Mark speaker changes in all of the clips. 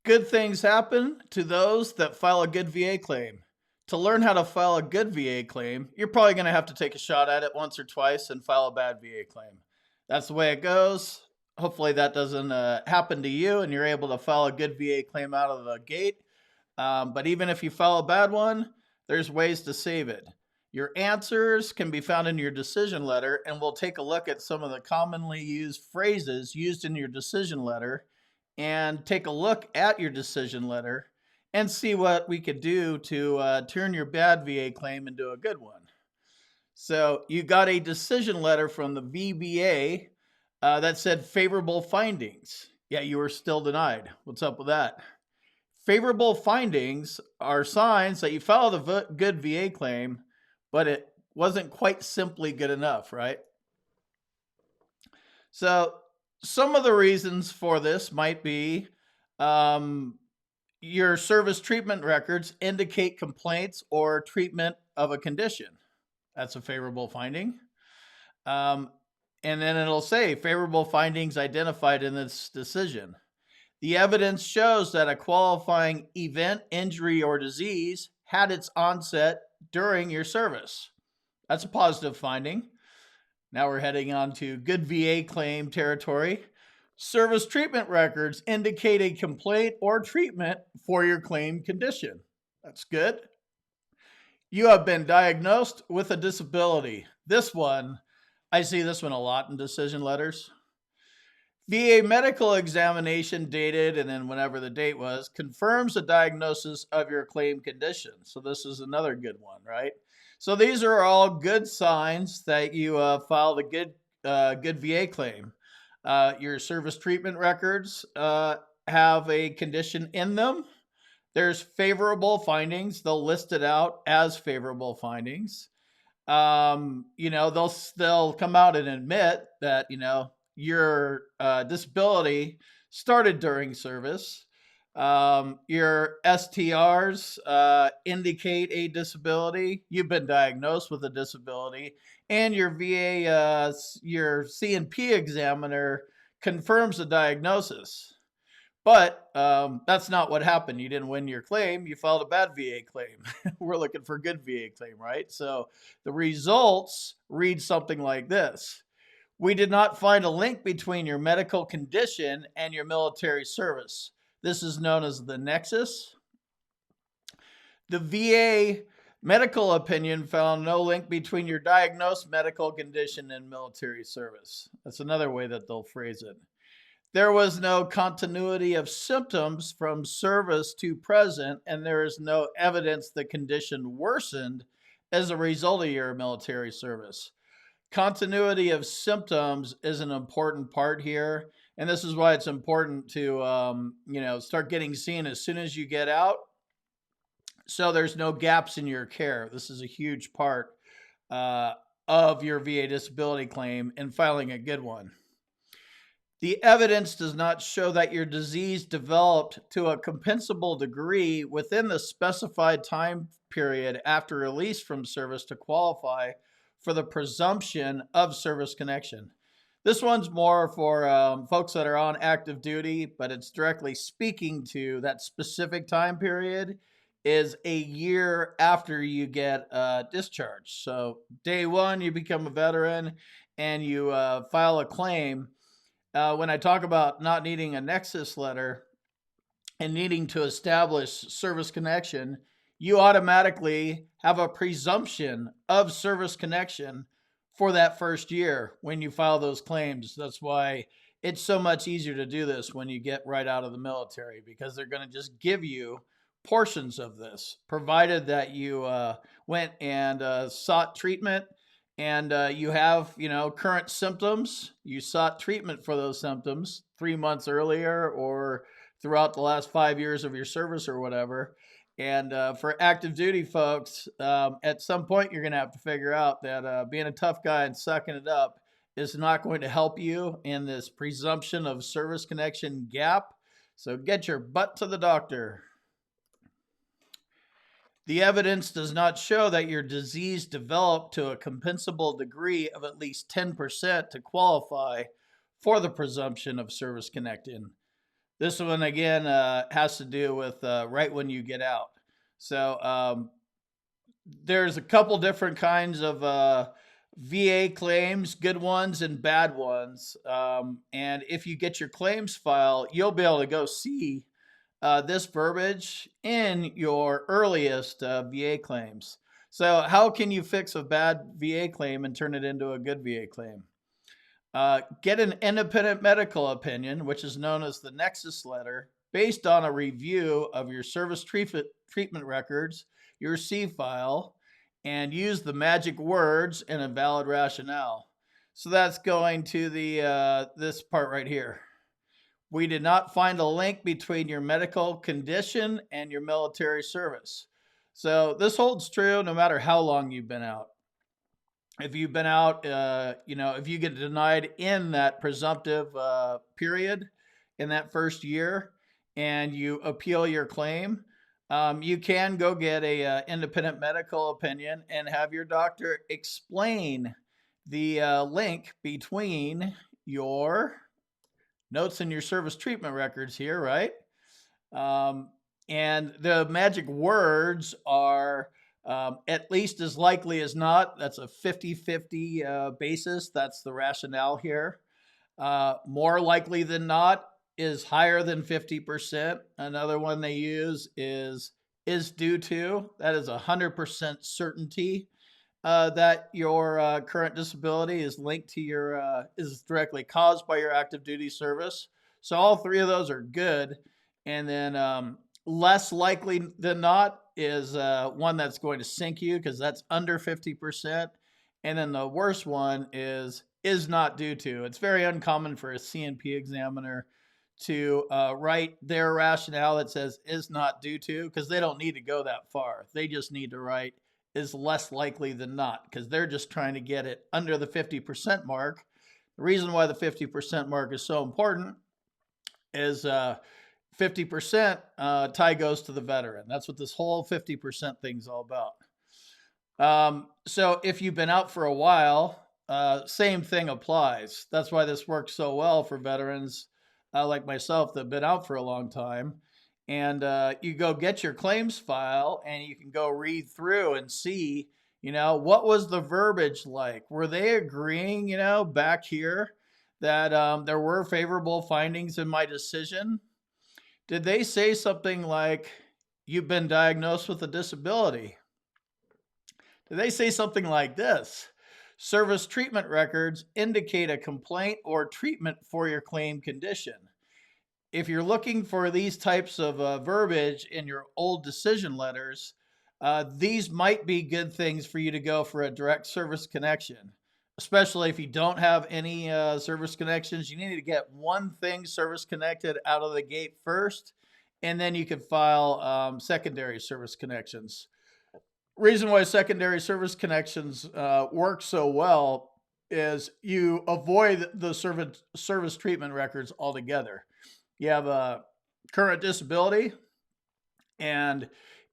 Speaker 1: Good things happen to those that file a good VA claim. To learn how to file a good VA claim, you're probably going to have to take a shot at it once or twice and file a bad VA claim. That's the way it goes. Hopefully, that doesn't happen to you and you're able to file a good VA claim out of the gate. But even if you file a bad one, there's ways to save it. Your answers can be found in your decision letter, and we'll take a look at some of the commonly used phrases used in your decision letter and take a look at your decision letter and see what we could do to turn your bad VA claim into a good one. So you got a decision letter from the VBA that said favorable findings. Yeah, you were still denied. What's up with that? Favorable findings are signs that you filed a good VA claim, but it wasn't quite simply good enough, right? So some of the reasons for this might be your service treatment records indicate complaints or treatment of a condition. That's a favorable finding. And then it'll say favorable findings identified in this decision. The evidence shows that a qualifying event, injury, or disease had its onset during your service. That's a positive finding. Now we're heading on to good VA claim territory. Service treatment records indicate a complaint or treatment for your claim condition. That's good. You have been diagnosed with a disability. This one, I see this one a lot in decision letters. VA medical examination dated, and then whenever the date was, confirms the diagnosis of your claim condition. So this is another good one, right? So these are all good signs that you filed a good VA claim. Your service treatment records have a condition in them. There's favorable findings. They'll list it out as favorable findings. They'll come out and admit that, your disability started during service. Your STRs indicate a disability. You've been diagnosed with a disability, and your VA, your C&P examiner confirms the diagnosis. But that's not what happened. You didn't win your claim. You filed a bad VA claim. We're looking for a good VA claim, right? So the results read something like this. We did not find a link between your medical condition and your military service. This is known as the nexus. The VA medical opinion found no link between your diagnosed medical condition and military service. That's another way that they'll phrase it. There was no continuity of symptoms from service to present, and there is no evidence the condition worsened as a result of your military service. Continuity of symptoms is an important part here, and this is why it's important to start getting seen as soon as you get out, so there's no gaps in your care. This is a huge part of your VA disability claim and filing a good one. The evidence does not show that your disease developed to a compensable degree within the specified time period after release from service to qualify for the presumption of service connection. This one's more for folks that are on active duty, but it's directly speaking to that specific time period is a year after you get discharged. So day one, you become a veteran and you file a claim. When I talk about not needing a nexus letter and needing to establish service connection, you automatically have a presumption of service connection for that first year when you file those claims. That's why it's so much easier to do this when you get right out of the military, because they're going to just give you portions of this, provided that you went and sought treatment and you have, current symptoms. You sought treatment for those symptoms 3 months earlier or throughout the last 5 years of your service or whatever. And for active duty folks, at some point you're going to have to figure out that being a tough guy and sucking it up is not going to help you in this presumption of service connection gap. So get your butt to the doctor. The evidence does not show that your disease developed to a compensable degree of at least 10% to qualify for the presumption of service connection. This one again has to do with right when you get out. So there's a couple different kinds of VA claims, good ones and bad ones. And if you get your claims file, you'll be able to go see this verbiage in your earliest VA claims. So, how can you fix a bad VA claim and turn it into a good VA claim? Get an independent medical opinion, which is known as the Nexus letter, based on a review of your service treatment records, your C file, and use the magic words and a valid rationale. So that's going to the this part right here. We did not find a link between your medical condition and your military service. So this holds true no matter how long you've been out. If you've been out, if you get denied in that presumptive period in that first year and you appeal your claim, you can go get a independent medical opinion and have your doctor explain the link between your notes in your service treatment records here, right? And the magic words are at least as likely as not. That's a 50-50 basis. That's the rationale here. More likely than not is higher than 50%. Another one they use is due to. That is 100% certainty that your current disability is linked to your is directly caused by your active duty service. So all three of those are good. And then less likely than not is one that's going to sink you because that's under 50%. And then the worst one is not due to. It's very uncommon for a CNP examiner to write their rationale that says is not due to, because they don't need to go that far. They just need to write is less likely than not, because they're just trying to get it under the 50% mark. The reason why the 50% mark is so important is 50% tie goes to the veteran. That's what this whole 50% thing's all about. So if you've been out for a while, same thing applies. That's why this works so well for veterans like myself that have been out for a long time. And you go get your claims file and you can go read through and see, what was the verbiage like? Were they agreeing, back here that there were favorable findings in my decision? Did they say something like, you've been diagnosed with a disability? Did they say something like this? Service treatment records indicate a complaint or treatment for your claim condition. If you're looking for these types of verbiage in your old decision letters, these might be good things for you to go for a direct service connection, especially if you don't have any service connections. You need to get one thing service connected out of the gate first, and then you can file secondary service connections. Reason why secondary service connections work so well is you avoid the service treatment records altogether. You have a current disability and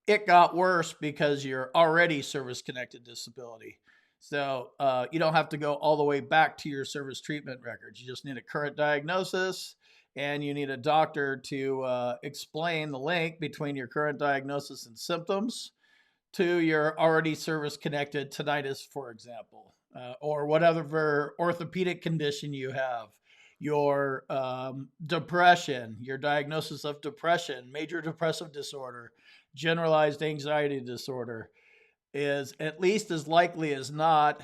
Speaker 1: it got worse because you're already service connected disability. So you don't have to go all the way back to your service treatment records. You just need a current diagnosis and you need a doctor to explain the link between your current diagnosis and symptoms to your already service connected tinnitus, for example, or whatever orthopedic condition you have. Your depression, your diagnosis of depression, major depressive disorder, generalized anxiety disorder is at least as likely as not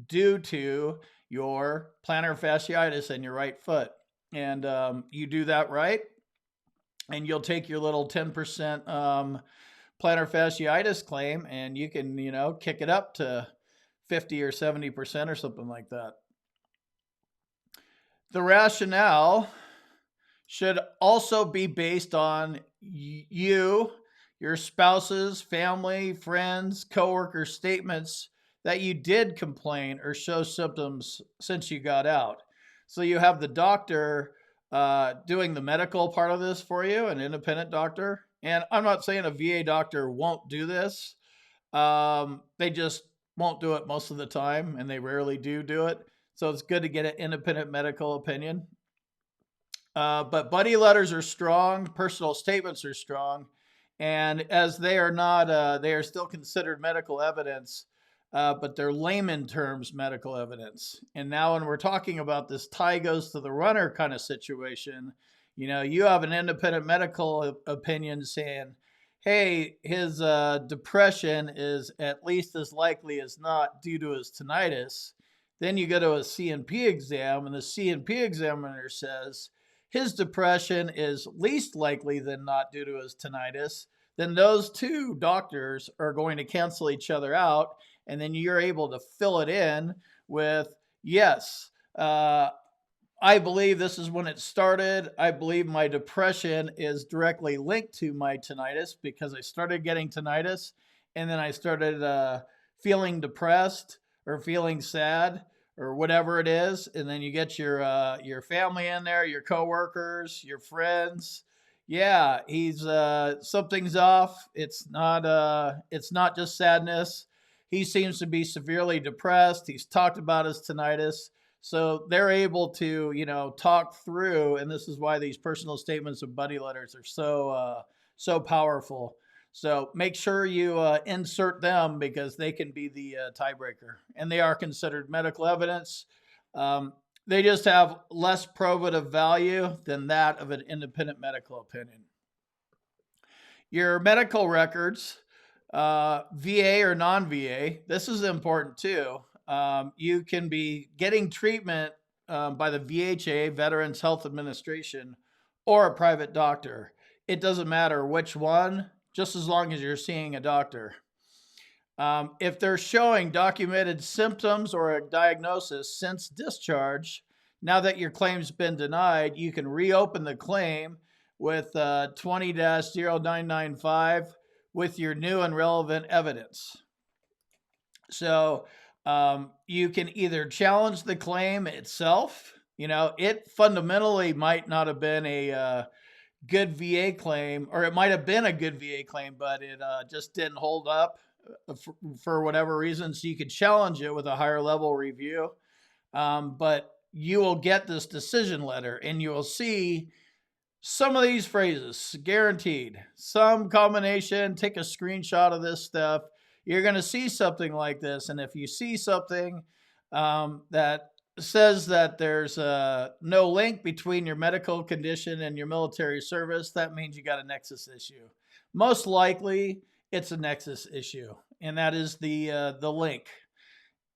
Speaker 1: due to your plantar fasciitis in your right foot. And you do that right, and you'll take your little 10% plantar fasciitis claim and you can, kick it up to 50 or 70% or something like that. The rationale should also be based on you, your spouse's, family, friends, coworker statements that you did complain or show symptoms since you got out. So you have the doctor doing the medical part of this for you, an independent doctor. And I'm not saying a VA doctor won't do this. They just won't do it most of the time, and they rarely do it. So it's good to get an independent medical opinion. But buddy letters are strong, personal statements are strong, and as they are not, they are still considered medical evidence, but they're layman terms medical evidence. And now, when we're talking about this tie goes to the runner kind of situation, you have an independent medical opinion saying, hey, his depression is at least as likely as not due to his tinnitus. Then you go to a C&P exam, and the C&P examiner says his depression is least likely than not due to his tinnitus. Then those two doctors are going to cancel each other out, and then you're able to fill it in with, yes, I believe this is when it started. I believe my depression is directly linked to my tinnitus because I started getting tinnitus, and then I started feeling depressed or feeling sad or whatever it is. And then you get your family in there, your coworkers, your friends. Yeah, he's something's off. It's not just sadness. He seems to be severely depressed. He's talked about his tinnitus. So they're able to, talk through, and this is why these personal statements of buddy letters are so powerful. So make sure you insert them because they can be the tiebreaker, and they are considered medical evidence. They just have less probative value than that of an independent medical opinion. Your medical records, VA or non-VA, this is important too. You can be getting treatment by the VHA, Veterans Health Administration, or a private doctor. It doesn't matter which one, just as long as you're seeing a doctor. If they're showing documented symptoms or a diagnosis since discharge, now that your claim's been denied, you can reopen the claim with 20-0995 with your new and relevant evidence. So you can either challenge the claim itself. It fundamentally might not have been a good VA claim, or it might have been a good VA claim, but it just didn't hold up for whatever reason. So you could challenge it with a higher level review. But you will get this decision letter, and you will see some of these phrases guaranteed, some combination. Take a screenshot of this stuff. You're going to see something like this. And if you see something that says that there's no link between your medical condition and your military service, that means you got a nexus issue. Most likely, it's a nexus issue, and that is the link.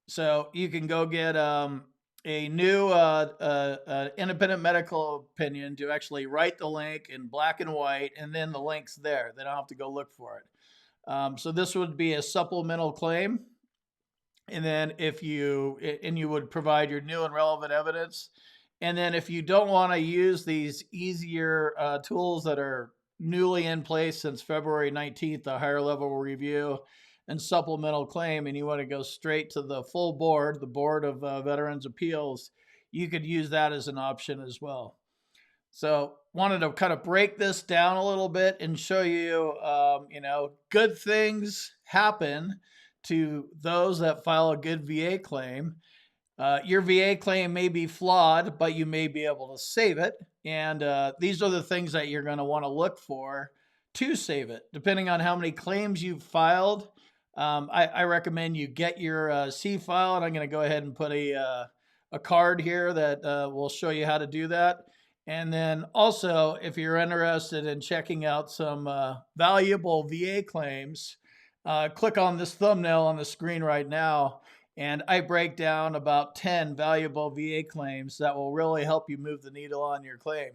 Speaker 1: So you can go get a new independent medical opinion to actually write the link in black and white, and then the link's there. They don't have to go look for it. So this would be a supplemental claim. And then you would provide your new and relevant evidence. And then if you don't want to use these easier tools that are newly in place since February 19th, the higher level review and supplemental claim, and you want to go straight to the full board, the Board of Veterans Appeals, you could use that as an option as well. So wanted to kind of break this down a little bit and show you, good things happen to those that file a good VA claim. Your VA claim may be flawed, but you may be able to save it. And these are the things that you're going to want to look for to save it. Depending on how many claims you've filed, I recommend you get your C file, and I'm going to go ahead and put a card here that will show you how to do that. And then also, if you're interested in checking out some valuable VA claims, click on this thumbnail on the screen right now, and I break down about 10 valuable VA claims that will really help you move the needle on your claim.